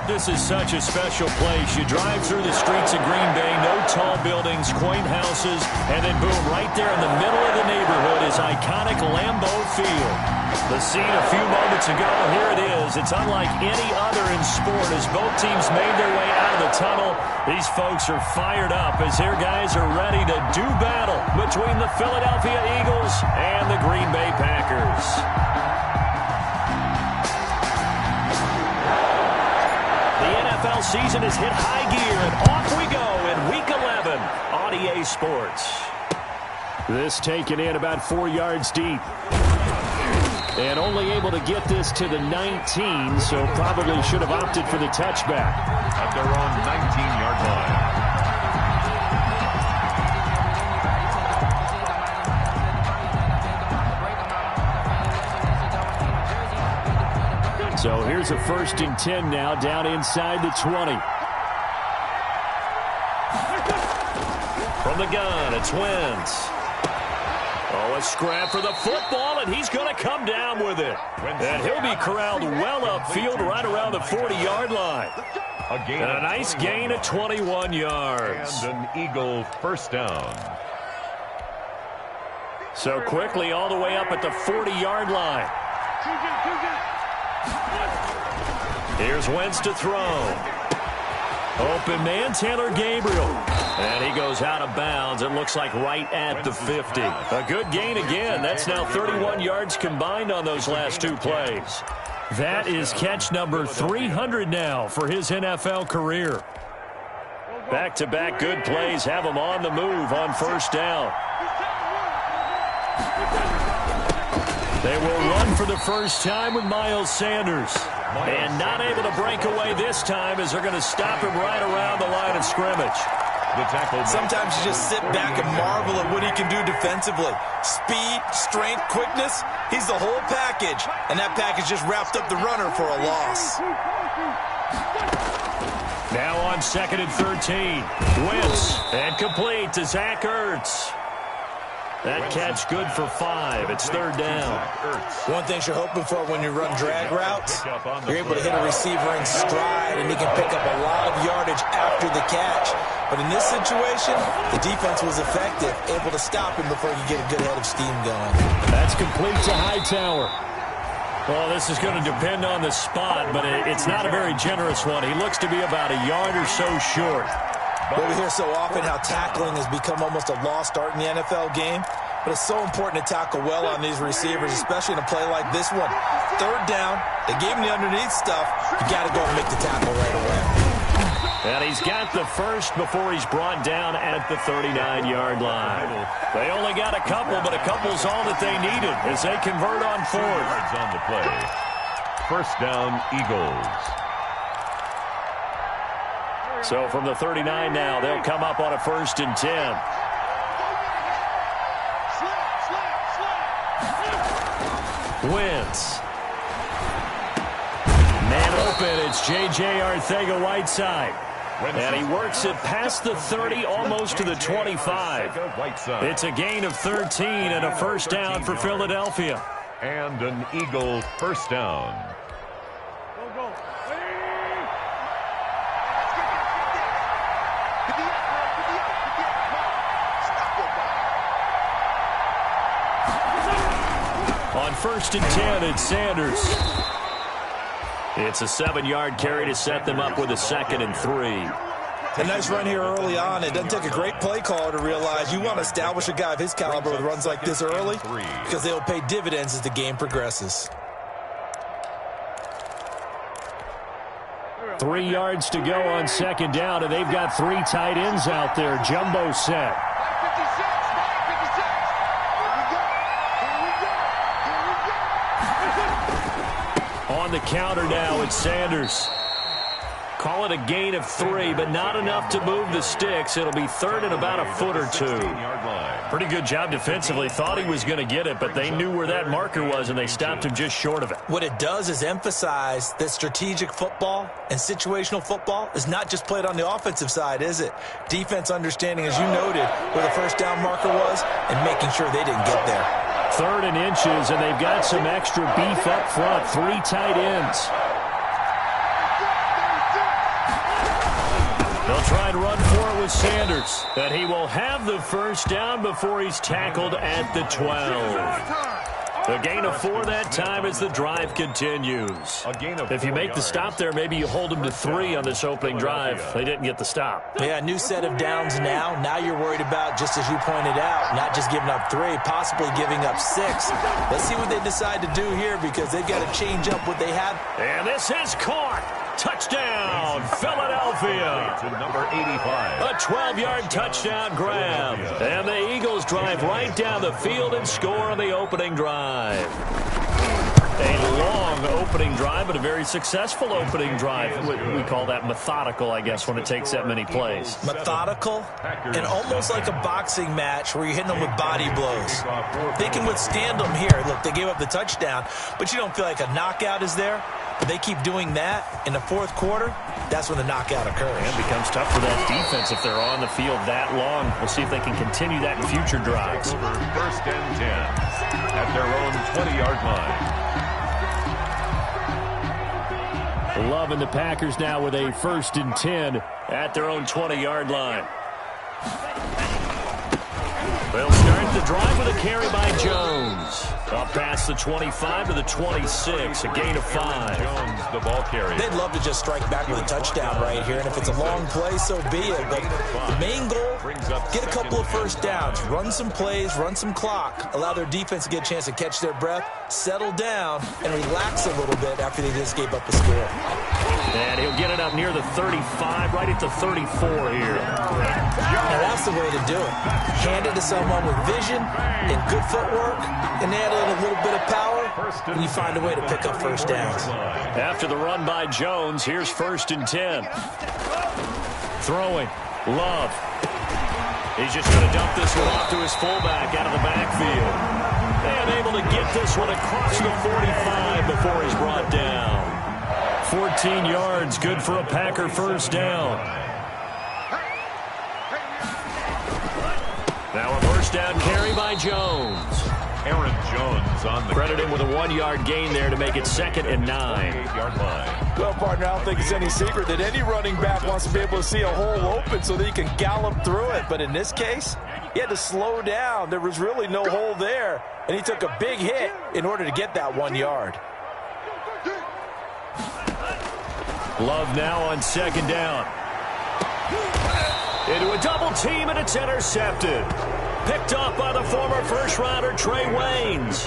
This is such a special place. You drive through the streets of Green Bay, no tall buildings, quaint houses, and then boom, right there in the middle of the neighborhood is iconic Lambeau Field. The scene a few moments ago, here it is. It's unlike any other in sport as both teams made their way out of the tunnel. These folks are fired up as their guys are ready to do battle between the Philadelphia Eagles and the Green Bay Packers. The NFL season has hit high gear, and off we go in Week 11 on EA Sports. This taken in about 4 yards deep. And only able to get this to the 19, so probably should have opted for the touchback. At their own 19-yard line. So here's a 1st and 10 now, down inside the 20. From the gun, it's Wentz. Oh, a scrap for the football, and he's going to come down with it. And he'll be corralled well upfield right around the 40-yard line. And a nice gain of 21 yards. And an Eagle first down. So quickly all the way up at the 40-yard line. Here's Wentz to throw. Open man, Taylor Gabriel. And he goes out of bounds. It looks like right at the 50. A good gain again. That's now 31 yards combined on those last 2 plays. That is catch number 300 now for his NFL career. Back-to-back good plays have him on the move on 1st down. They will run for the first time with Miles Sanders. And not able to break away this time as they're going to stop him right around the line of scrimmage. Sometimes you just sit back and marvel at what he can do defensively. Speed, strength, quickness, he's the whole package. And that package just wrapped up the runner for a loss. Now on 2nd and 13. Wentz and complete to Zach Ertz. That catch good for 5. It's 3rd down. One thing you're hoping for when you run drag routes, you're able to hit a receiver in stride, and he can pick up a lot of yardage after the catch. But in this situation, the defense was effective, able to stop him before he could get a good head of steam going. That's complete to Hightower. Well, this is going to depend on the spot, but it's not a very generous one. He looks to be about a yard or so short. But we hear so often how tackling has become almost a lost art in the NFL game. But it's so important to tackle well on these receivers, especially in a play like this one. 3rd down, they gave him the underneath stuff. You got to go and make the tackle right away. And he's got the first before he's brought down at the 39-yard line. They only got a couple, but a couple's all that they needed as they convert on 4th. On the play. 1st down, Eagles. So from the 39 now, they'll come up on a 1st and 10. Wentz. Man open, it's J.J. Arcega-Whiteside. And he works it past the 30, almost to the 25. It's a gain of 13 and a 1st down for Philadelphia. And an Eagle first down. On 1st and 10, it's Sanders. It's a 7-yard carry to set them up with a 2nd and 3. A nice run here early on. It doesn't take a great play caller to realize you want to establish a guy of his caliber with runs like this early because they will pay dividends as the game progresses. 3 yards to go on 2nd down, and they've got 3 tight ends out there. Jumbo set. On the counter now, it's Sanders. Call it a gain of 3, but not enough to move the sticks. It'll be 3rd and about a foot or 2. Pretty good job defensively. Thought he was going to get it, but they knew where that marker was, and they stopped him just short of it. What it does is emphasize that strategic football and situational football is not just played on the offensive side, is it? Defense understanding, as you noted, where the first down marker was and making sure they didn't get there. 3rd and inches, and they've got some extra beef up front. 3 tight ends. They'll try and run for it with Sanders. And he will have the first down before he's tackled at the 12. A gain of 4 that time as the drive continues. If you make the stop there, maybe you hold them to 3 on this opening drive. They didn't get the stop. Yeah, new set of downs now. Now you're worried about, just as you pointed out, not just giving up 3, possibly giving up 6. Let's see what they decide to do here because they've got to change up what they have. And this is caught. Touchdown, Philadelphia. To number 85. A 12-yard touchdown grab. And the Eagles drive right down the field and score on the opening drive. A long opening drive, but a very successful opening drive. We call that methodical, I guess, when it takes that many plays. Methodical and almost like a boxing match where you're hitting them with body blows. They can withstand them here. Look, they gave up the touchdown, but you don't feel like a knockout is there. But they keep doing that in the fourth quarter, that's when the knockout occurs. And it becomes tough for that defense if they're on the field that long. We'll see if they can continue that in future drives. First and 10 at their own 20-yard line. Love and the Packers now with a 1st and 10 at their own 20-yard line. They'll start the drive with a carry by Jones. Up past the 25 to the 26, a gain of 5. Jones, the ball carrier. They'd love to just strike back with a touchdown right here, and if it's a long play, so be it. But the main goal, get a couple of first downs, run some plays, run some clock, allow their defense to get a chance to catch their breath, settle down, and relax a little bit after they just gave up a score. And he'll get it up near the 35, right at the 34 here. Now that's the way to do it. Hand it to someone with vision and good footwork, and add a little bit of power, and you find a way to pick up first downs. After the run by Jones, here's 1st and 10. Throwing. Love. He's just going to dump this one off to his fullback out of the backfield. And able to get this one across the 45 before he's brought down. 14 yards, good for a Packer first down. Now a first down carry by Jones. Aaron Jones on the credit him with a 1-yard gain there to make it 2nd and 9. 8-yard line. Well, partner, I don't think it's any secret that any running back wants to be able to see a hole open so that he can gallop through it. But in this case, he had to slow down. There was really no hole there, and he took a big hit in order to get that 1 yard. Love now on 2nd down. Into a double team, and it's intercepted. Picked off by the former first-rounder Trey Waynes.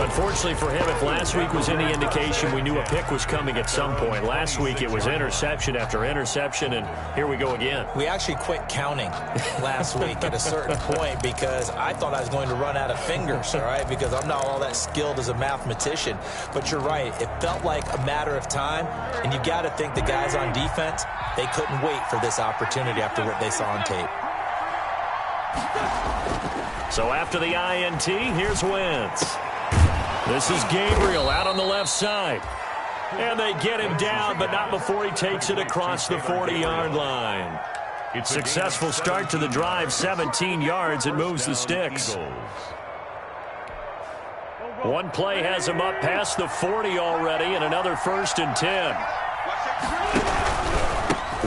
Unfortunately for him, if last week was any indication, we knew a pick was coming at some point. Last week it was interception after interception, and here we go again. We actually quit counting last week at a certain point because I thought I was going to run out of fingers, all right, because I'm not all that skilled as a mathematician. But you're right. It felt like a matter of time, and you got to think the guys on defense, they couldn't wait for this opportunity after what they saw on tape. So after the INT, here's Wentz. This is Gabriel out on the left side. And they get him down, but not before he takes it across the 40-yard line. Successful start to the drive, 17 yards, and moves the sticks. One play has him up past the 40 already, and another 1st and 10.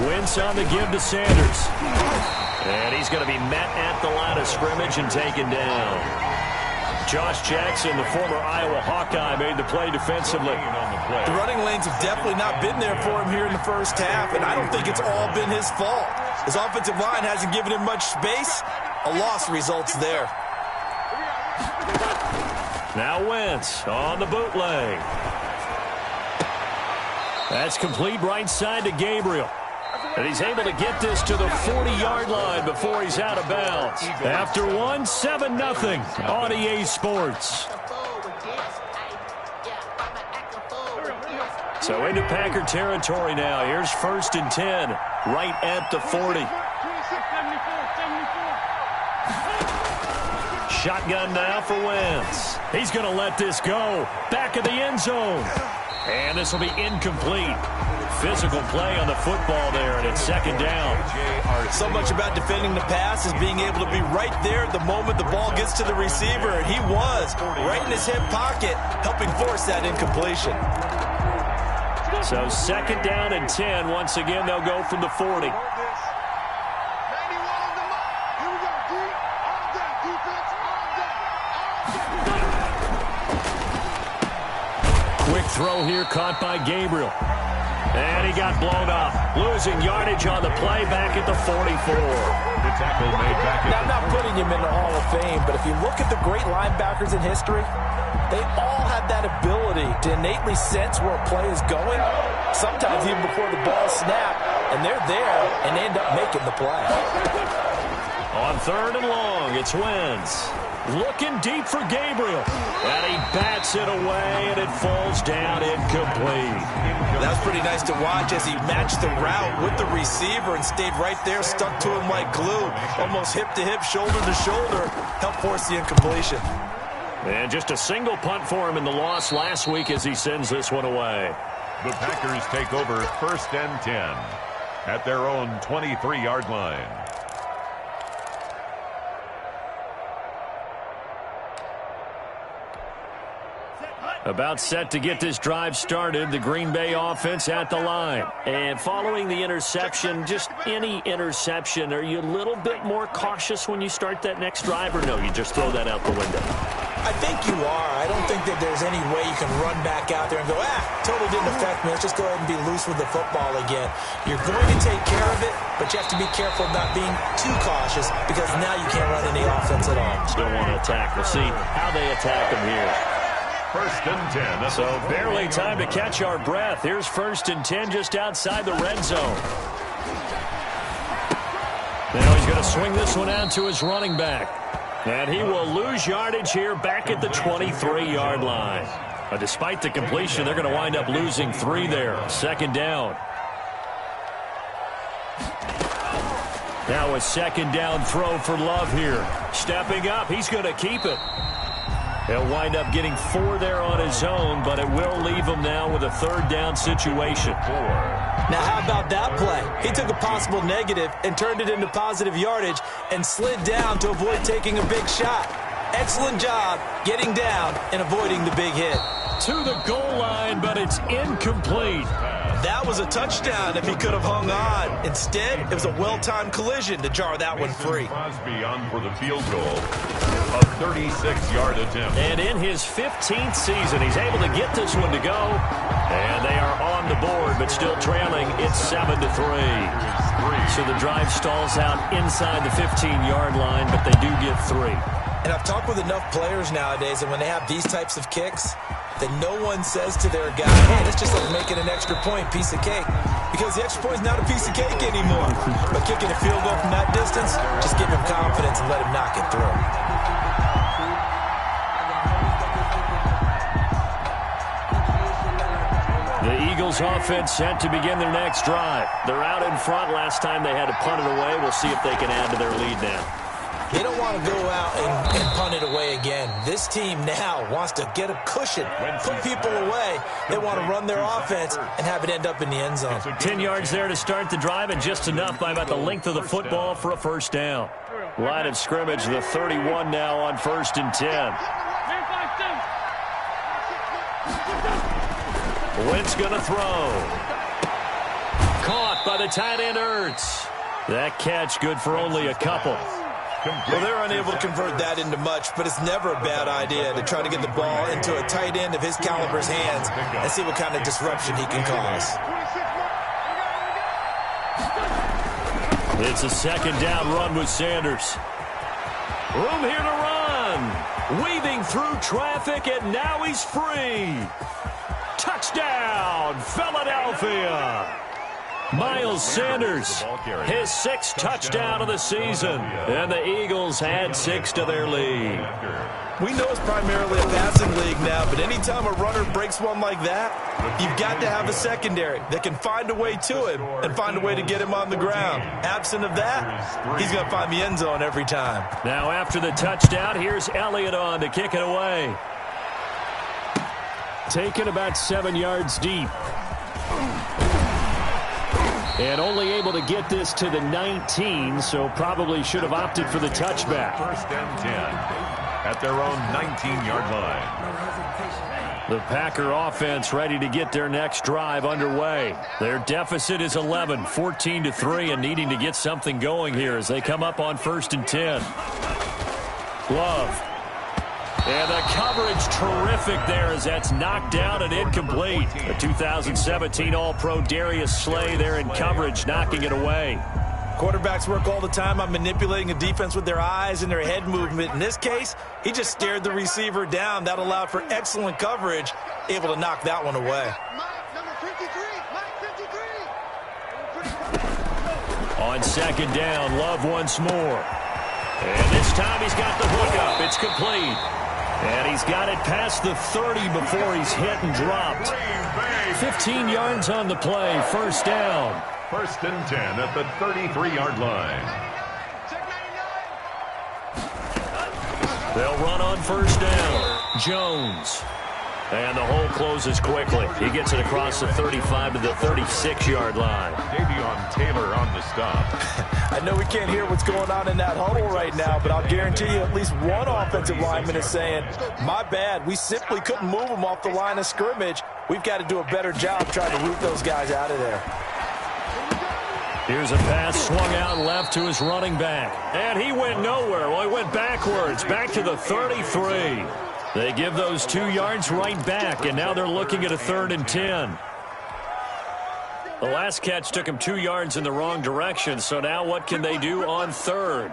Wentz on the give to Sanders. And he's going to be met at the line of scrimmage and taken down. Josh Jackson, the former Iowa Hawkeye, made the play defensively. The running lanes have definitely not been there for him here in the first half, and I don't think it's all been his fault. His offensive line hasn't given him much space. A loss results there. Now Wentz on the bootleg. That's complete right side to Gabriel. And he's able to get this to the 40-yard line before he's out of bounds. After one, 7-0 on EA Sports. So into Packer territory now. Here's 1st and 10, right at the 40. Shotgun now for Wentz. He's going to let this go. Back of the end zone. And this will be incomplete. Physical play on the football there, and it's 2nd down. So much about defending the pass is being able to be right there at the moment the ball gets to the receiver, and he was right in his hip pocket, helping force that incompletion. So 2nd down and 10. Once again, they'll go from the 40. Quick throw here caught by Gabriel. And he got blown up. Losing yardage on the play back at the 44. The tackle made back at I'm not putting him in the Hall of Fame, but if you look at the great linebackers in history, they all have that ability to innately sense where a play is going, sometimes even before the ball snapped, and they're there and end up making the play. On 3rd and long, it's Wentz. Looking deep for Gabriel. And he bats it away, and it falls down incomplete. That was pretty nice to watch as he matched the route with the receiver and stayed right there, stuck to him like glue. Almost hip to hip, shoulder to shoulder. Helped force the incompletion. And just a single punt for him in the loss last week as he sends this one away. The Packers take over 1st and 10 at their own 23-yard line. About set to get this drive started, the Green Bay offense at the line. And following the interception, just any interception, are you a little bit more cautious when you start that next drive, or no, you just throw that out the window? I think you are. I don't think that there's any way you can run back out there and go, totally didn't affect me. Let's just go ahead and be loose with the football again. You're going to take care of it, but you have to be careful about being too cautious because now you can't run any offense at all. Still want to attack. We'll see how they attack them here. 1st and 10. So barely time to catch our breath. Here's 1st and 10 just outside the red zone. Now he's going to swing this one out to his running back. And he will lose yardage here back at the 23-yard line. Despite the completion, they're going to wind up losing 3 there. 2nd down. Now a 2nd down throw for Love here. Stepping up, he's going to keep it. He'll wind up getting 4 there on his own, but it will leave him now with a 3rd down situation. Now, how about that play? He took a possible negative and turned it into positive yardage and slid down to avoid taking a big shot. Excellent job getting down and avoiding the big hit. To the goal line, but it's incomplete. That was a touchdown if he could have hung on. Instead, it was a well-timed collision to jar that one free. Crosby on for the field goal. A 36-yard attempt. And in his 15th season, he's able to get this one to go. And they are on the board, but still trailing. It's 7-3. So the drive stalls out inside the 15-yard line, but they do get 3. And I've talked with enough players nowadays, and when they have these types of kicks, that no one says to their guy, hey, that's just like making an extra point, piece of cake. Because the extra point is not a piece of cake anymore. But kicking a field goal from that distance, just give him confidence and let him knock it through. The Eagles offense set to begin their next drive. They're out in front. Last time they had to punt it away. We'll see if they can add to their lead now. They don't want to go out and punt it away again. This team now wants to get a cushion, put people away. They want to run their offense and have it end up in the end zone. 10 yards there to start the drive, and just enough by about the length of the football for a 1st down. Line of scrimmage, the 31 now on 1st and 10. Wentz going to throw. Caught by the tight end, Ertz. That catch good for only a couple. Well, they're unable to convert that into much, but it's never a bad idea to try to get the ball into a tight end of his caliber's hands and see what kind of disruption he can cause. It's a 2nd down run with Sanders. Room here to run. Weaving through traffic, and now he's free. Touchdown, Philadelphia. Miles Sanders, his 6th touchdown of the season, and the Eagles add 6 to their lead. We know it's primarily a passing league now, but anytime a runner breaks one like that, you've got to have a secondary that can find a way to him and find a way to get him on the ground. Absent of that, he's going to find the end zone every time. Now after the touchdown, here's Elliott on to kick it away. Taken about 7 yards deep. And only able to get this to the 19, so probably should have opted for the touchback. 1st and 10 at their own 19-yard line. The Packer offense ready to get their next drive underway. Their deficit is 11, 14-3, and needing to get something going here as they come up on 1st and 10. Love. And the coverage terrific there as that's knocked down and incomplete. The 2017 All-Pro Darius Slay there in coverage, knocking it away. Quarterbacks work all the time on manipulating a defense with their eyes and their head movement. In this case, he just stared the receiver down. That allowed for excellent coverage, able to knock that one away. On second down, Love once more. And this time he's got the hookup. It's complete. And he's got it past the 30 before he's hit and dropped. 15 yards on the play, first down. First and 10 at the 33-yard line. They'll run on first down. Jones. And the hole closes quickly. He gets it across the 35 to the 36-yard line. Davion Taylor on the stop. I know we can't hear what's going on in that huddle right now, but I'll guarantee you at least one offensive lineman is saying, my bad, we simply couldn't move them off the line of scrimmage. We've got to do a better job trying to root those guys out of there. Here's a pass swung out left to his running back. And he went nowhere. Well, he went backwards, back to the 33. They give those 2 yards right back, and now they're looking at a 3rd and 10. The last catch took him 2 yards in the wrong direction, so now what can they do on 3rd?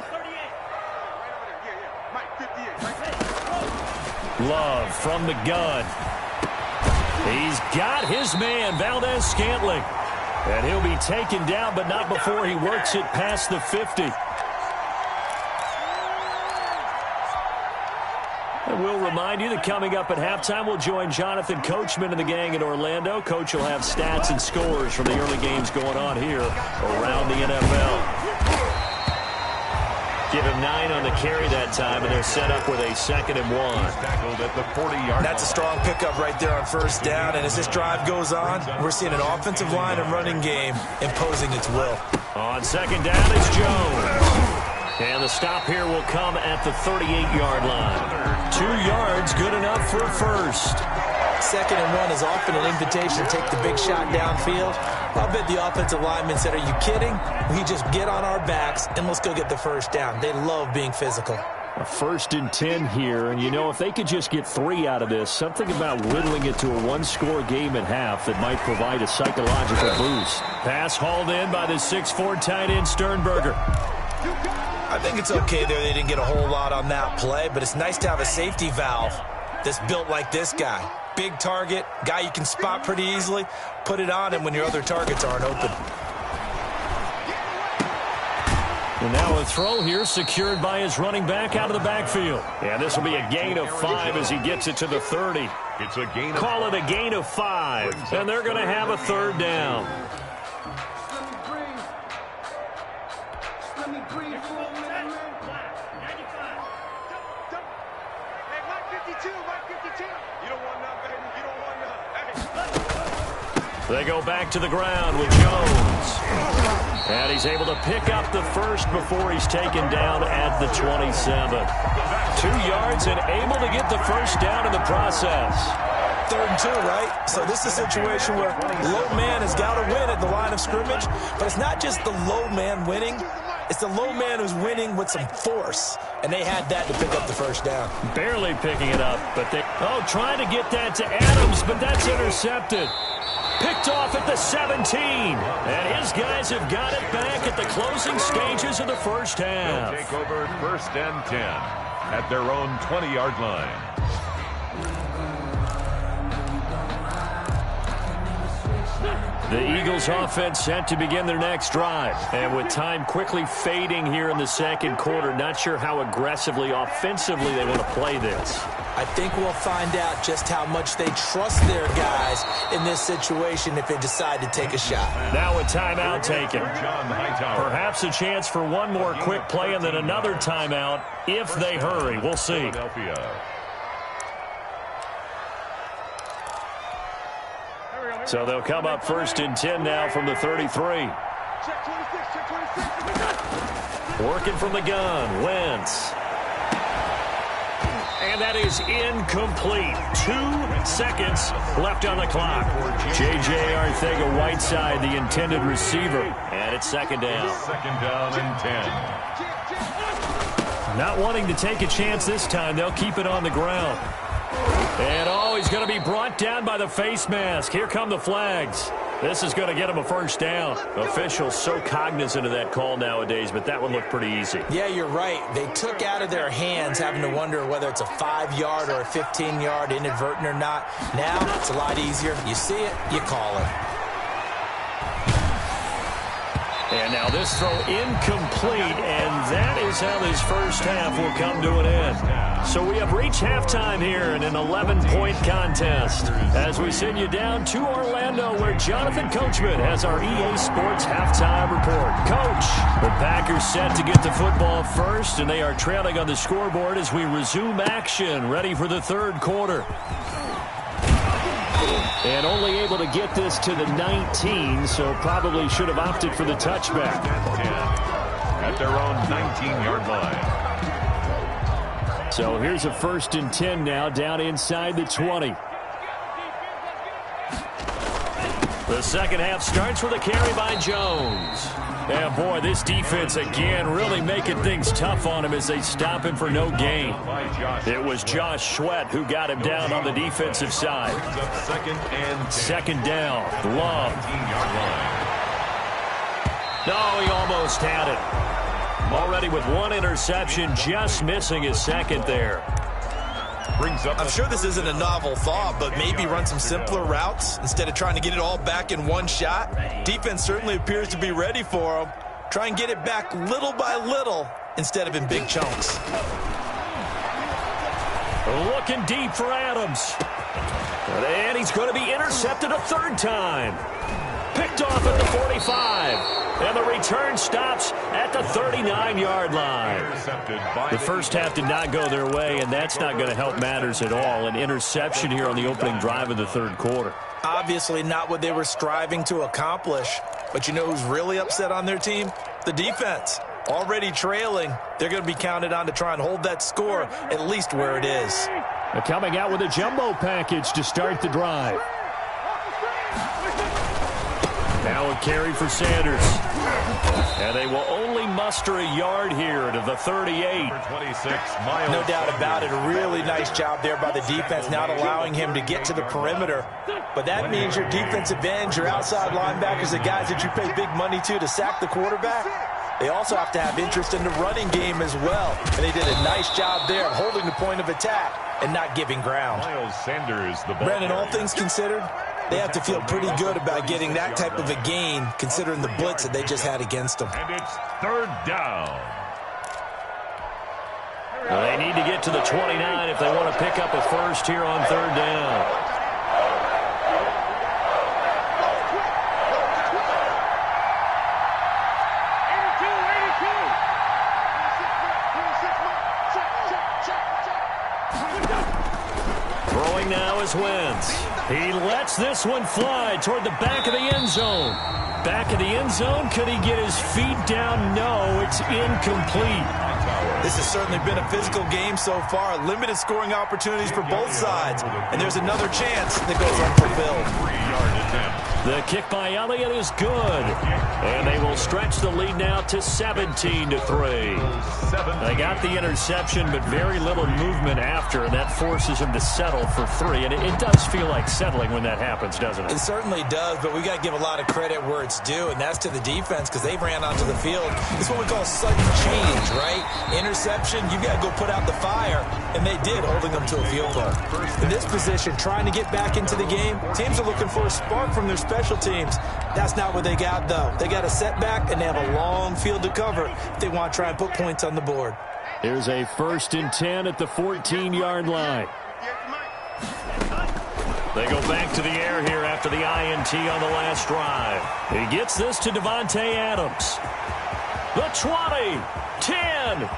Love from the gun. He's got his man, Valdez-Scantling. And he'll be taken down, but not before he works it past the 50. And we'll remind you that coming up at halftime, we'll join Jonathan Coachman and the gang in Orlando. Coach will have stats and scores from the early games going on here around the NFL. Give him 9 on the carry that time, and they're set up with a 2nd and 1. Tackled at the 40-yard. That's a strong pickup right there on first down, and as this drive goes on, we're seeing an offensive line and running game imposing its will. On second down, it's Jones. And the stop here will come at the 38-yard line. 2 yards, good enough for a first. 2nd and 1 is often an invitation to take the big shot downfield. I'll bet the offensive lineman said, are you kidding? We just get on our backs and let's go get the first down. They love being physical. A 1st and 10 here, and you know, if they could just get 3 out of this, something about whittling it to a 1-score game at half that might provide a psychological boost. Pass hauled in by the 6'4" tight end Sternberger. I think it's okay there. They didn't get a whole lot on that play, but it's nice to have a safety valve that's built like this guy. Big target, guy you can spot pretty easily. Put it on him when your other targets aren't open. And now a throw here secured by his running back out of the backfield. And this will be a gain of 5 as he gets it to the 30. It's a gain. Call it a gain of 5. And they're going to have a 3rd down. They go back to the ground with Jones. And he's able to pick up the first before he's taken down at the 27. 2 yards and able to get the first down in the process. 3rd and 2, right? So this is a situation where low man has got to win at the line of scrimmage, but it's not just the low man winning. It's the low man who's winning with some force, and they had that to pick up the first down. Barely picking it up, but they trying to get that to Adams, but that's intercepted. Picked off at the 17, and his guys have got it back at the closing stages of the first half. They'll take over 1st and 10 at their own 20-yard line. The Eagles offense set to begin their next drive. And with time quickly fading here in the 2nd quarter, not sure how aggressively, offensively they want to play this. I think we'll find out just how much they trust their guys in this situation if they decide to take a shot. Now a timeout taken. Perhaps a chance for one more quick play and then another timeout if they hurry. We'll see. So they'll come up 1st and 10 now from the 33. Working from the gun, Wentz. And that is incomplete. 2 seconds left on the clock. J.J. Arcega-Whiteside, the intended receiver. And it's 2nd down. 2nd down and 10. Not wanting to take a chance this time, they'll keep it on the ground. And, oh, he's going to be brought down by the face mask. Here come the flags. This is going to get him a first down. Officials so cognizant of that call nowadays, but that one looked pretty easy. Yeah, you're right. They took out of their hands having to wonder whether it's a 5-yard or a 15-yard inadvertent or not. Now it's a lot easier. You see it, you call it. And now this throw incomplete, and that is how this first half will come to an end. So we have reached halftime here in an 11-point contest. As we send you down to Orlando, where Jonathan Coachman has our EA Sports halftime report. Coach, the Packers set to get the football first, and they are trailing on the scoreboard as we resume action, ready for the third quarter. And only able to get this to the 19, so probably should have opted for the touchback. At their own 19-yard line. So here's a 1st and 10 now, down inside the 20. The second half starts with a carry by Jones. Yeah, boy, this defense again really making things tough on him as they stop him for no gain. It was Josh Sweat who got him down on the defensive side. Second down, Love. No, he almost had it. Already with one interception, just missing his second there. I'm sure this isn't a novel thought, but maybe run some simpler routes instead of trying to get it all back in one shot. Defense certainly appears to be ready for him. Try and get it back little by little instead of in big chunks. Looking deep for Adams. And he's going to be intercepted a third time. Picked off at the 45. And the return stops at the 39-yard line. The first half did not go their way, and that's not going to help matters at all. An interception here on the opening drive of the third quarter. Obviously not what they were striving to accomplish. But you know who's really upset on their team? The defense. Already trailing. They're going to be counted on to try and hold that score at least where it is. They're coming out with a jumbo package to start the drive. Now a carry for Sanders. And they will only muster a yard here to the 38. No doubt about it. A really nice job there by the defense, not allowing him to get to the perimeter. But that means your defensive ends, your outside linebackers, the guys that you pay big money to sack the quarterback, they also have to have interest in the running game as well. And they did a nice job there of holding the point of attack and not giving ground. Brandon, all things considered, they have to feel pretty good about getting that type of a gain, considering the blitz that they just had against them. And it's third down. Well, they need to get to the 29 if they want to pick up a first here on third down. Throwing now is Wentz. He lets this one fly toward the back of the end zone. Back of the end zone. Could he get his feet down? No, it's incomplete. This has certainly been a physical game so far. Limited scoring opportunities for both sides. And there's another chance that goes unfulfilled. 3-yard attempt. The kick by Elliott is good. And they will stretch the lead now to 17-3. They got the interception, but very little movement after, and that forces him to settle for 3. And it does feel like settling when that happens, doesn't it? It certainly does, but we got to give a lot of credit where it's due, and that's to the defense because they ran onto the field. It's what we call sudden change, right? Interception, you got to go put out the fire, and they did, holding them to a field goal. In this position, trying to get back into the game, teams are looking for a spark from their special teams. That's not what they got, though. They got a setback, and they have a long field to cover if they want to try and put points on the board. Here's a 1st and 10 at the 14-yard line. They go back to the air here after the INT on the last drive. He gets this to Davante Adams. The 20, 10,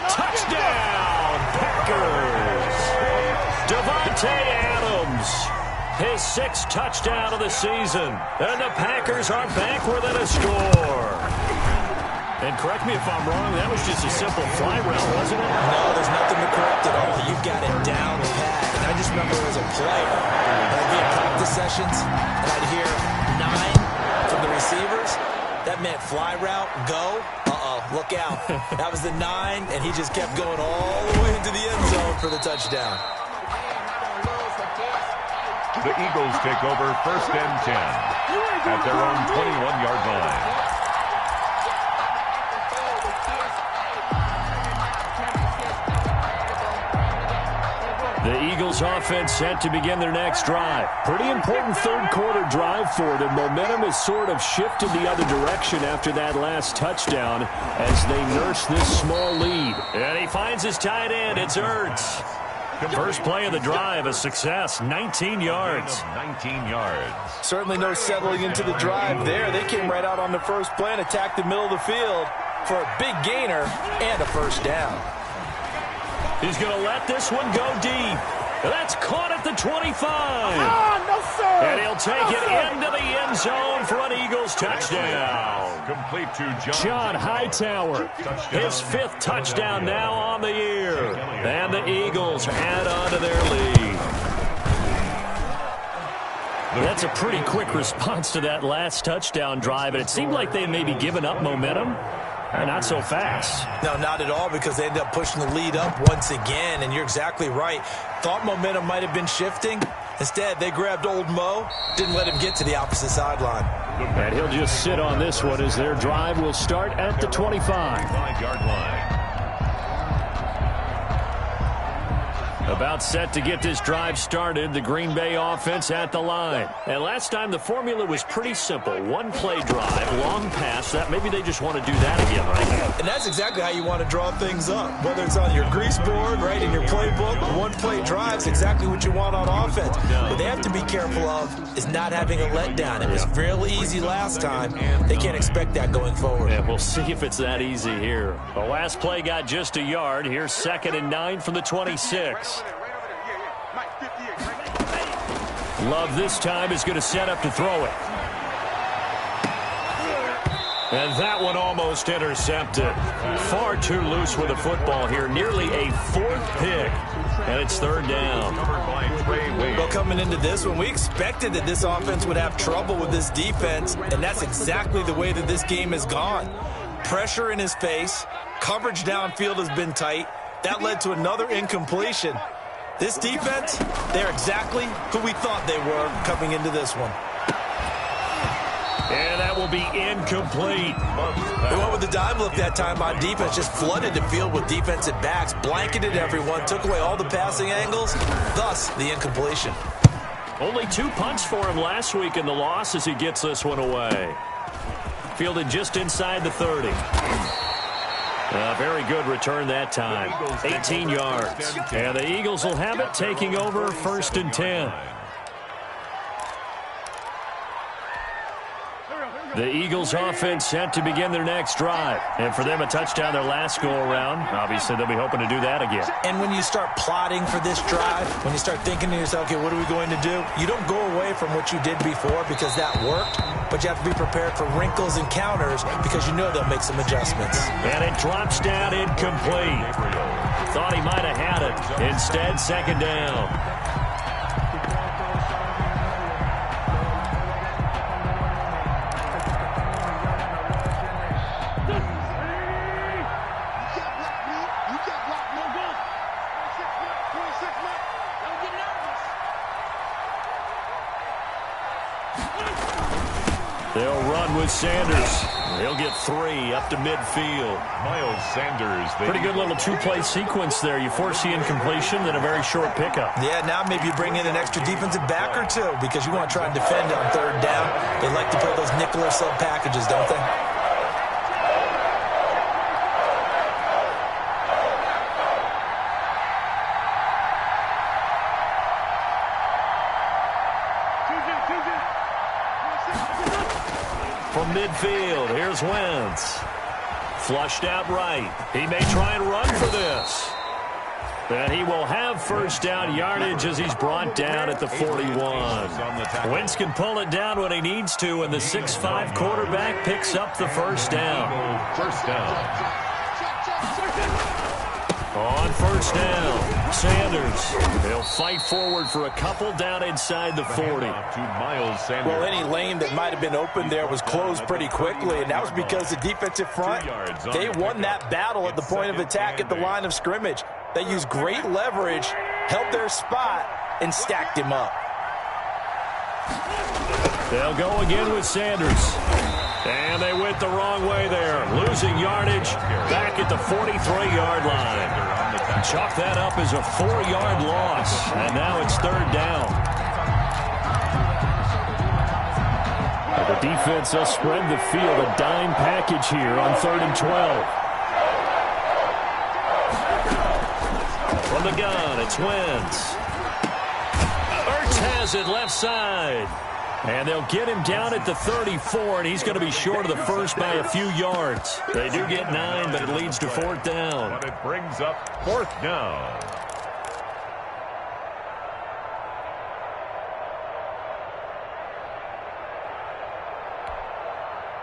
touchdown, Packers. Davante Adams, his 6th touchdown of the season. And the Packers are back within a score. And correct me if I'm wrong, that was just a simple fly route, wasn't it? No, there's nothing to correct at all. You've got it down pat. And I just remember as a player, I'd be in practice sessions, and I'd hear 9 from the receivers. That meant fly route, go. look out. That was the 9, and he just kept going all the way into the end zone for the touchdown. The Eagles take over 1st and 10 at their own 21-yard line. The Eagles offense set to begin their next drive. Pretty important third quarter drive for them. Momentum has sort of shifted the other direction after that last touchdown as they nurse this small lead. And he finds his tight end. It's Ertz. First play of the drive, a success, 19 yards. 19 yards. Certainly no settling into the drive there. They came right out on the first play and attacked the middle of the field for a big gainer and a first down. He's going to let this one go deep. That's caught at the 25. No, sir. And he'll take it into the end zone for an Eagles touchdown. Complete to John Hightower, his 5th touchdown now on the year. And the Eagles add on to their lead. That's a pretty quick response to that last touchdown drive, and it seemed like they may be giving up momentum. Not so fast. No, not at all, because they ended up pushing the lead up once again, and you're exactly right. Thought momentum might have been shifting. Instead, they grabbed old Mo, didn't let him get to the opposite sideline. And he'll just sit on this one as their drive will start at the 25-yard line. About set to get this drive started, the Green Bay offense at the line. And last time the formula was pretty simple. One play drive, long pass. That maybe they just want to do that again, right? And that's exactly how you want to draw things up. Whether it's on your grease board, right, in your playbook, one play drive is exactly what you want on offense. What they have to be careful of is not having a letdown. It was real easy last time. They can't expect that going forward. Yeah, we'll see if it's that easy here. The last play got just a yard. Here's 2nd and 9 from the 26. Love this time is going to set up to throw it. And that one almost intercepted. Far too loose with the football here. Nearly a 4th pick. And it's 3rd down. Well, coming into this one, we expected that this offense would have trouble with this defense, and that's exactly the way that this game has gone. Pressure in his face. Coverage downfield has been tight. That led to another incompletion. This defense, they're exactly who we thought they were coming into this one. And that will be incomplete. They went with the dime look that time on defense, just flooded the field with defensive backs, blanketed everyone, took away all the passing angles, thus the incompletion. Only 2 punts for him last week in the loss as he gets this one away. Fielded just inside the 30. Very good return that time. 18 yards. And the Eagles will have it, taking over 1st and 10. The Eagles offense set to begin their next drive. And for them, a touchdown their last go-around. Obviously, they'll be hoping to do that again. And when you start plotting for this drive, when you start thinking to yourself, okay, what are we going to do? You don't go away from what you did before because that worked, but you have to be prepared for wrinkles and counters because you know they'll make some adjustments. And it drops down incomplete. Thought he might have had it. Instead, 2nd down. They'll run with Sanders. He'll get 3 up to midfield. Miles Sanders. Pretty good little 2-play sequence there. You force the incompletion, then a very short pickup. Yeah, now maybe you bring in an extra defensive back or 2 because you want to try and defend on 3rd down. They like to play those nickel or sub packages, don't they? From midfield, here's Wentz. Flushed out right. He may try and run for this. And he will have 1st down yardage as he's brought down at the 41. Wentz can pull it down when he needs to, and the 6'5" quarterback picks up the 1st down. On first down, Sanders. They'll fight forward for a couple down inside the 40. Well, any lane that might have been open there was closed pretty quickly, and that was because the defensive front, they won that battle at the point of attack at the line of scrimmage. They used great leverage, held their spot, and stacked him up. They'll go again with Sanders. And they went the wrong way there. Losing yardage back at the 43-yard line. Chalk that up as a 4-yard loss. And now it's third down. The defense will spread the field. A dime package here on 3rd and 12. From the gun, it's Wentz. Ertz has it left side. And they'll get him down at the 34, and he's going to be short of the first by a few yards. They do get 9, but it leads to 4th down. But it brings up 4th down.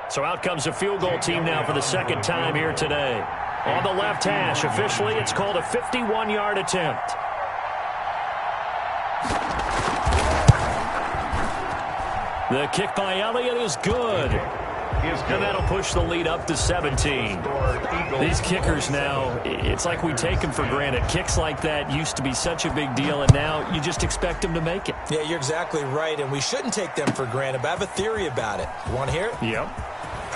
So out comes a field goal team now for the second time here today. On the left hash, officially, it's called a 51-yard attempt. The kick by Elliott is good. And that'll push the lead up to 17. These kickers now, it's like we take them for granted. Kicks like that used to be such a big deal, and now you just expect them to make it. Yeah, you're exactly right, and we shouldn't take them for granted. But I have a theory about it. You want to hear it? Yep.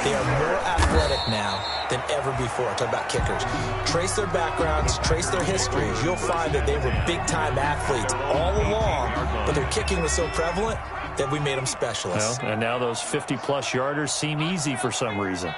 They are more athletic now than ever before. Talk about kickers. Trace their backgrounds, trace their histories. You'll find that they were big-time athletes all along, but their kicking was so prevalent that we made them specialists. Well, and now those 50-plus yarders seem easy for some reason.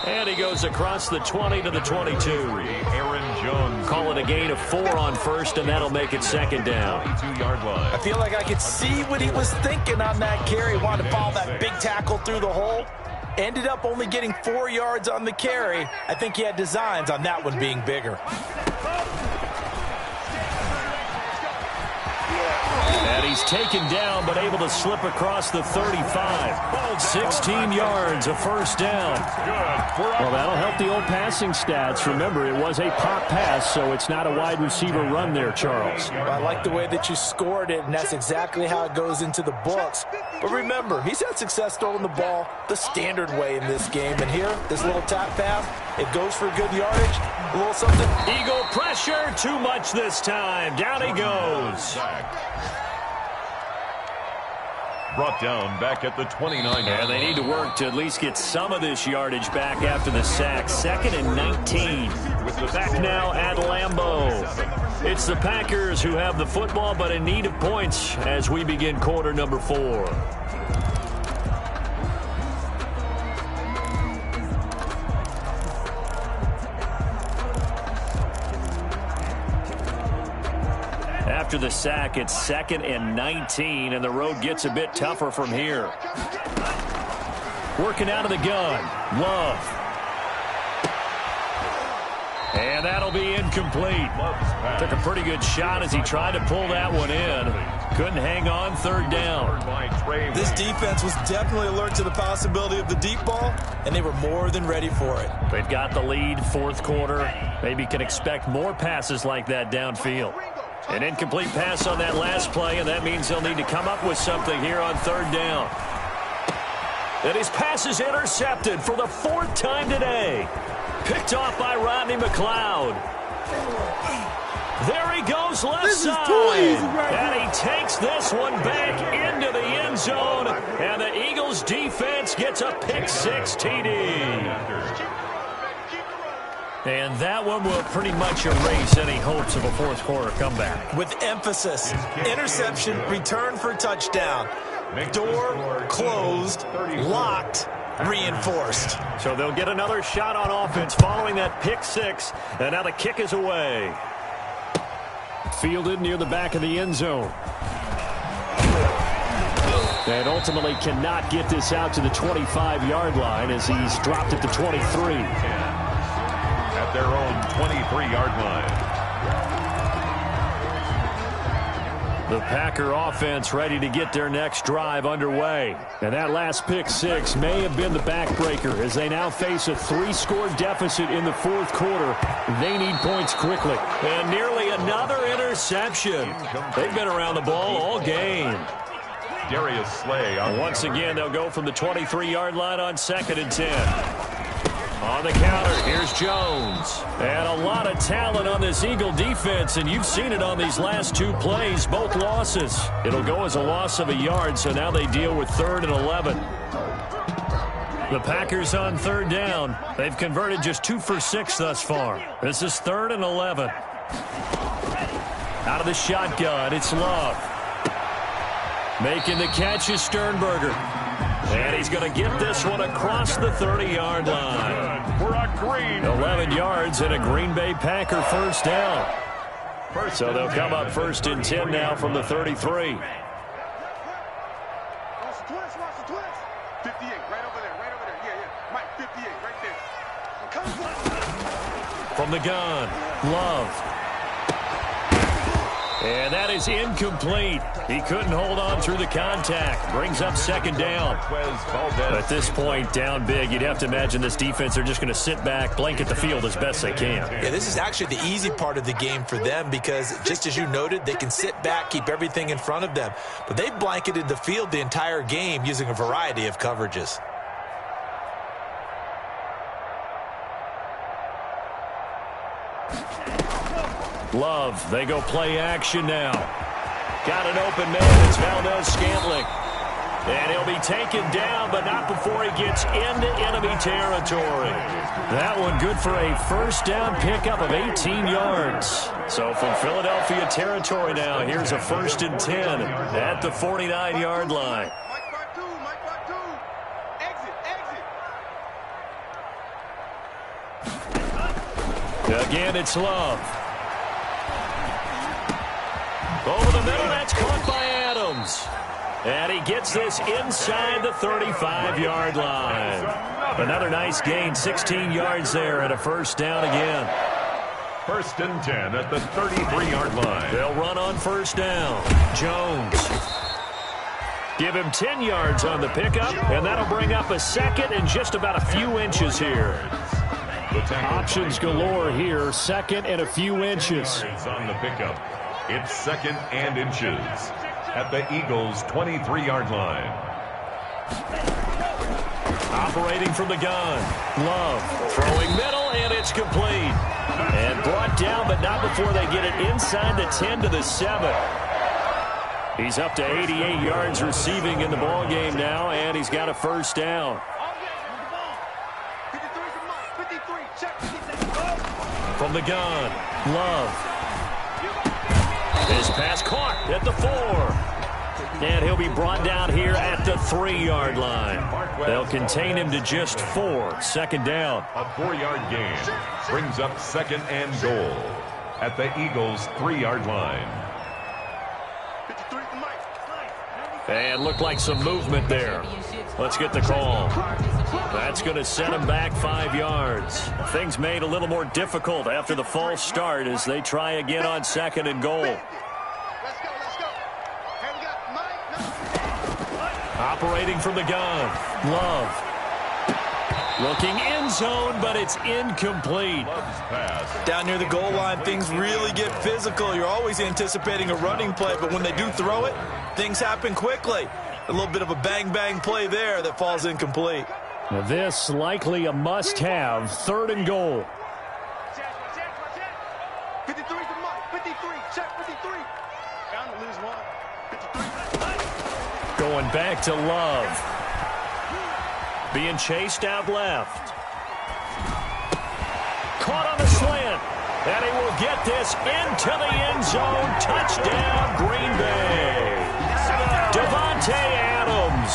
And he goes across the 20 to the 22. Aaron Jones. Call it a gain of 4 on first, and that'll make it 2nd down. 22-yard line. I feel like I could see what he was thinking on that carry. Wanted to follow that big tackle through the hole. Ended up only getting 4 yards on the carry. I think he had designs on that one being bigger. And he's taken down, but able to slip across the 35. 16 yards, a first down. Well, that'll help the old passing stats. Remember, it was a pop pass, so it's not a wide receiver run there, Charles. Well, I like the way that you scored it, and that's exactly how it goes into the books. But remember, he's had success throwing the ball the standard way in this game. And here, this little tap pass, it goes for good yardage, a little something. Eagle pressure, too much this time. Down he goes. Brought down back at the 29. And they need to work to at least get some of this yardage back after the sack. 2nd and 19. Back now at Lambeau. It's the Packers who have the football, but in need of points as we begin quarter number 4. After the sack, it's 2nd and 19, and the road gets a bit tougher from here. Working out of the gun, Love. And that'll be incomplete. Took a pretty good shot as he tried to pull that one in. Couldn't hang on, 3rd down. This defense was definitely alert to the possibility of the deep ball, and they were more than ready for it. They've got the lead, 4th quarter. Maybe can expect more passes like that downfield. An incomplete pass on that last play, and that means they'll need to come up with something here on 3rd down. And his pass is intercepted for the 4th time today. Picked off by Rodney McLeod. There he goes left side. And he takes this one back into the end zone. And the Eagles defense gets a pick-6 TD. And that one will pretty much erase any hopes of a 4th quarter comeback. With emphasis, interception, return for touchdown. Door closed, locked, reinforced. So they'll get another shot on offense following that pick-6. And now the kick is away. Fielded near the back of the end zone. And ultimately cannot get this out to the 25-yard line as he's dropped at the 23. At their own 23-yard line. The Packer offense ready to get their next drive underway. And that last pick six may have been the backbreaker as they now face a 3-score deficit in the fourth quarter. They need points quickly. And nearly another interception. They've been around the ball all game. Darius Slay. Once again, they'll go from the 23-yard line on 2nd and 10. On the counter, here's Jones. And a lot of talent on this Eagle defense, and you've seen it on these last 2 plays, both losses. It'll go as a loss of a yard, so now they deal with 3rd and 11. The Packers on 3rd down. They've converted just 2 for 6 thus far. This is 3rd and 11. Out of the shotgun, it's Love. Making the catch is Sternberger. And he's going to get this one across the 30-yard line. For a green 11 yards and a Green Bay Packer first down. So they'll come up 1st and 10 now from the 33. 58, right over there. Yeah. Mike, 58, right there. From the gun, Love. And that is incomplete. He couldn't hold on through the contact. Brings up 2nd down. At this point, down big, you'd have to imagine this defense are just going to sit back, blanket the field as best they can. Yeah, this is actually the easy part of the game for them because, just as you noted, they can sit back, keep everything in front of them. But they've blanketed the field the entire game using a variety of coverages. Love, they go play action now. Got an open man, it's Valdez-Scantling. And he'll be taken down, but not before he gets into enemy territory. That one good for a first down pickup of 18 yards. So from Philadelphia territory now, here's a 1st and 10 at the 49-yard line. Again, it's Love. Over the middle, that's caught by Adams. And he gets this inside the 35-yard line. Another nice gain, 16 yards there and a first down again. 1st and 10 at the 33-yard line. They'll run on first down. Jones. Give him 10 yards on the pickup, and that'll bring up a 2nd and just about a few inches here. Options galore here, 2nd and a few inches. On the pickup. It's 2nd and inches at the Eagles' 23-yard line. Operating from the gun. Love throwing middle, and it's complete. And brought down, but not before they get it inside the 10 to the 7. He's up to 88 yards receiving in the ball game now, and he's got a first down. From the gun, Love. His pass caught at the 4. And he'll be brought down here at the 3-yard line. They'll contain him to just 4. 2nd down. A 4-yard gain brings up 2nd and goal at the Eagles' 3-yard line. And looked like some movement there. Let's get the call. That's going to set him back 5 yards. Things made a little more difficult after the false start as they try again on 2nd and goal. Operating from the gun, Love. Looking end zone, but it's incomplete. Down near the goal line, things really get physical. You're always anticipating a running play, but when they do throw it, things happen quickly. A little bit of a bang-bang play there that falls incomplete. Now this likely a must-have, 3rd and goal. 53 to Mike, 53, check 53. Bound to lose one. 53. Going back to Love. Being chased out left. Caught on the slant. And he will get this into the end zone. Touchdown, Green Bay. Devontae Adams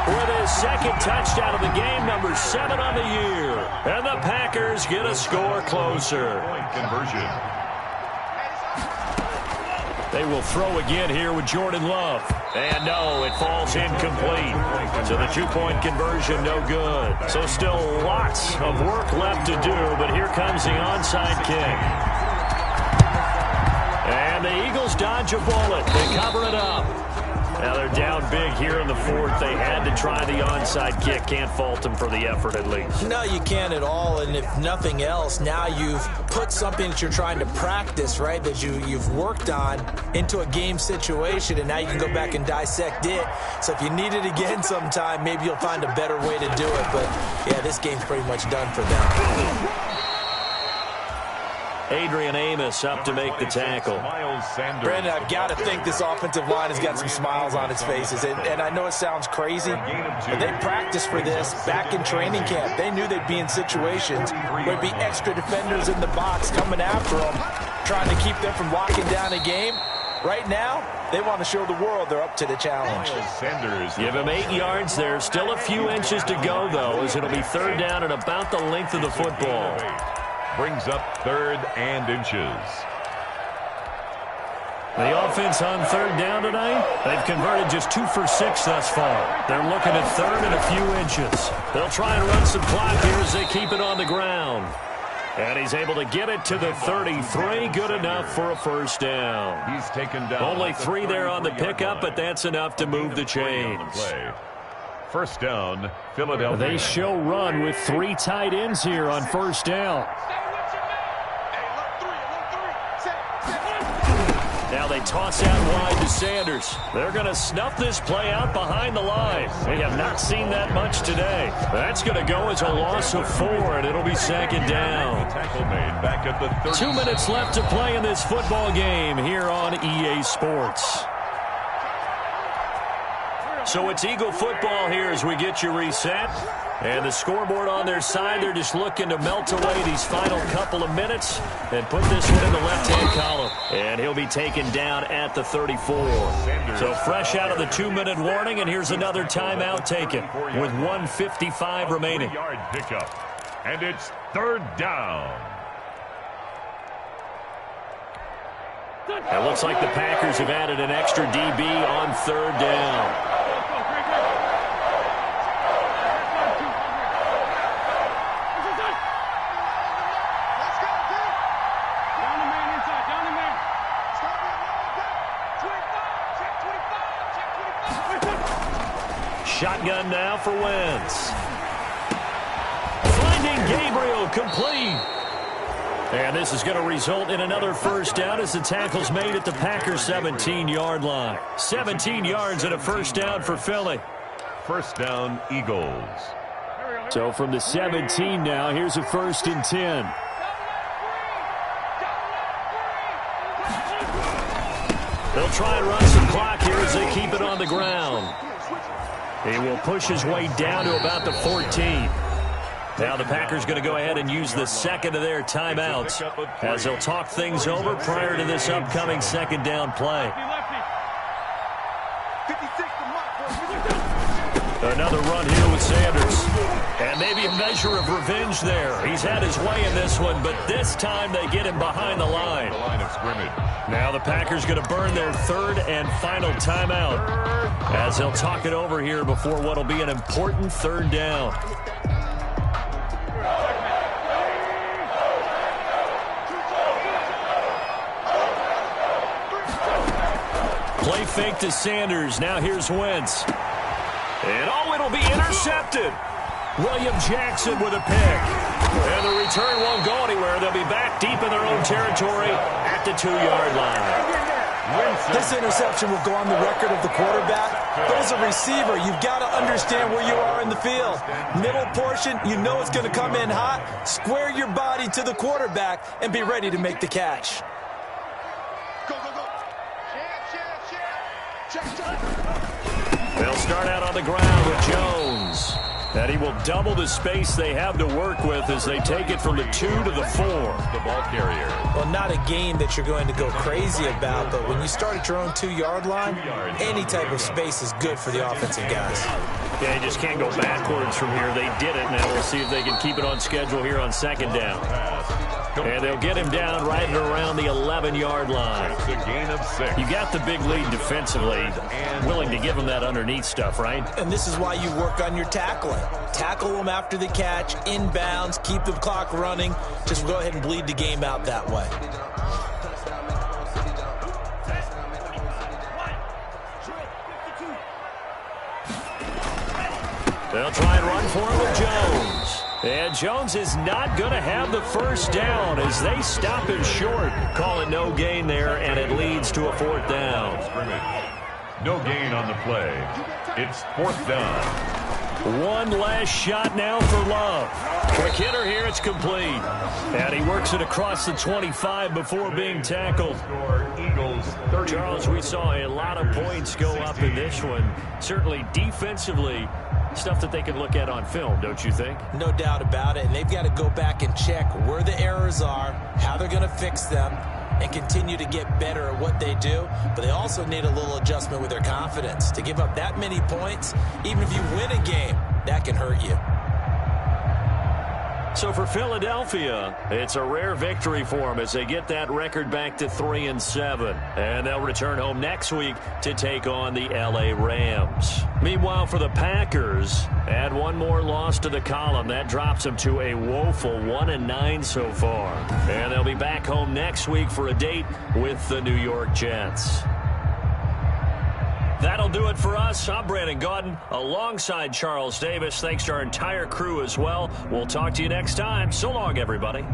with his 2nd touchdown of the game, number 7 on the year. And the Packers get a score closer. Point conversion. They will throw again here with Jordan Love. And no, it falls incomplete. So the 2-point conversion, no good. So still lots of work left to do, but here comes the onside kick. And the Eagles Eagles dodge a bullet. They cover it up. Now they're down big here in the fourth. They had to try the onside kick. Can't fault them for the effort, at least. No, you can't at all. And if nothing else, now you've put something that you're trying to practice, right, that you've worked on into a game situation, and now you can go back and dissect it. So if you need it again sometime, maybe you'll find a better way to do it. But, yeah, this game's pretty much done for them. Adrian Amos up to make the tackle. Brandon, I've got to think this offensive line has got some smiles on its faces. And I know it sounds crazy, but they practiced for this back in training camp. They knew they'd be in situations where there'd be extra defenders in the box coming after them, trying to keep them from locking down a game. Right now, they want to show the world they're up to the challenge. Give him 8 yards there. Still a few inches to go, though, as it'll be third down and about the length of the football. Brings up 3rd and inches. The offense on third down tonight, they've converted just 2 for 6 thus far. They're looking at third and a few inches. They'll try and run some clock here as they keep it on the ground. And he's able to get it to the 33. Good enough for a first down. He's taken down. Only 3 there on the pickup, but that's enough to move the chains. First down, Philadelphia. They show run with 3 tight ends here on first down. Now they toss out wide to Sanders. They're going to snuff this play out behind the line. We have not seen that much today. That's going to go as a loss of 4, and it'll be second down. Tackle made back at the 2 minutes left to play in this football game here on EA Sports. So it's Eagle football here as we get you reset. And the scoreboard on their side, they're just looking to melt away these final couple of minutes and put this one in the left-hand column. And he'll be taken down at the 34. So fresh out of the 2-minute warning, and here's another timeout taken with 1:55 remaining. Yard pickup, and it's third down. It looks like the Packers have added an extra DB on third down. Shotgun now for Wentz. Finding Gabriel, complete. And this is going to result in another first down as the tackle's made at the Packers' 17-yard line. 17 yards and a first down for Philly. First down, Eagles. So from the 17 now, here's a 1st and 10. They'll try and run some clock here as they keep it on the ground. He will push his way down to about the 14. Now the Packers going to go ahead and use the second of their timeouts as they'll talk things over prior to this upcoming second down play. Another run here with Sanders. And maybe a measure of revenge there. He's had his way in this one, but this time they get him behind the line. The line of scrimmage. Now the Packers going to burn their third and final timeout as they'll talk it over here before what will be an important third down. Play fake to Sanders. Now here's Wentz. And it'll be intercepted. William Jackson with a pick. And the return won't go anywhere. They'll be back deep in their own territory at the 2-yard line. This interception will go on the record of the quarterback. But as a receiver, you've got to understand where you are in the field. Middle portion, you know it's going to come in hot. Square your body to the quarterback and be ready to make the catch. They'll start out on the ground with Jones. And he will double the space they have to work with as they take it from the 2 to the 4. The ball carrier. Well, not a game that you're going to go crazy about, but when you start at your own 2-yard line, any type of space is good for the offensive guys. Yeah, you just can't go backwards from here. They did it. Now we'll see if they can keep it on schedule here on second down. And they'll get him down right around the 11-yard line. It's a gain of 6. You got the big lead defensively, willing to give him that underneath stuff, right? And this is why you work on your tackling. Tackle them after the catch, inbounds, keep the clock running. Just go ahead and bleed the game out that way. They'll try and run for it with Jones. And Jones is not going to have the first down as they stop him short. Call it no gain there, and it leads to a 4th down. No gain on the play. It's 4th down. One last shot now for Love. Quick hitter here, it's complete. And he works it across the 25 before being tackled. Charles, we saw a lot of points go up in this one. Certainly defensively, stuff that they can look at on film, don't you think? No doubt about it. And they've got to go back and check where the errors are, how they're going to fix them, and continue to get better at what they do. But they also need a little adjustment with their confidence. To give up that many points, even if you win a game, that can hurt you. So for Philadelphia, it's a rare victory for them as they get that record back to 3-7. And they'll return home next week to take on the LA Rams. Meanwhile, for the Packers, add one more loss to the column. That drops them to a woeful 1-9 so far. And they'll be back home next week for a date with the New York Jets. That'll do it for us. I'm Brandon Gaudin alongside Charles Davis. Thanks to our entire crew as well. We'll talk to you next time. So long, everybody.